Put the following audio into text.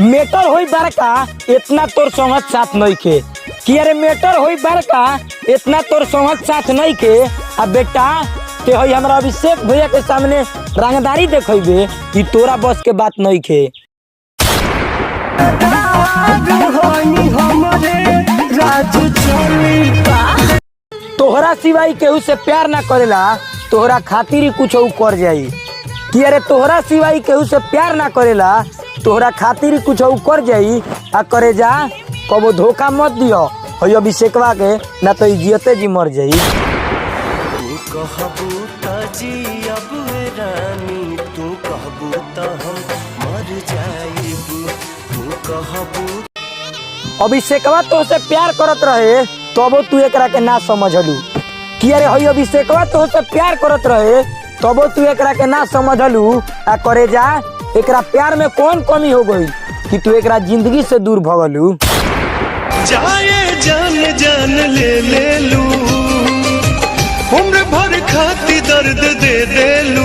Matter होई बड़का इतना तोर संगत साथ नहीं के कि अरे मेटर होई बड़का इतना तोर संगत साथ नहीं के। अब बेटा ते होई हमरा अभिषेक भैया के सामने रंगदारी देखइबे कि तोरा बस के बात नहीं के। तोहरा सिवाय केहू से प्यार ना करेला तोहरा खातिर ही कुछ कर जाई कि अरे तोहरा सिवाय केहू से प्यार ना करेला तोहरा खातिर ही कुछ कर जाई। आ करे जा कबो धोखा मत दियो होई अभिषेकवा के ना तो जियते जी मर जाई। तू कहबू त जियब रानी, तू कहबू त हम मर जाइबू। तू कहबू अभिषेकवा तो से प्यार करत रहे तबो तू एकरा के ना समझलू कि अरे होई अभिषेकवा तो से प्यार करत रहे तबो तू एकरा के ना समझलू। आ करे जा एकरा प्यार में कौन कमी हो गई कि तू एकरा जिंदगी से दूर भगलू। जाए जान जान ले लू, उम्र भर खाती दर्द दे लू।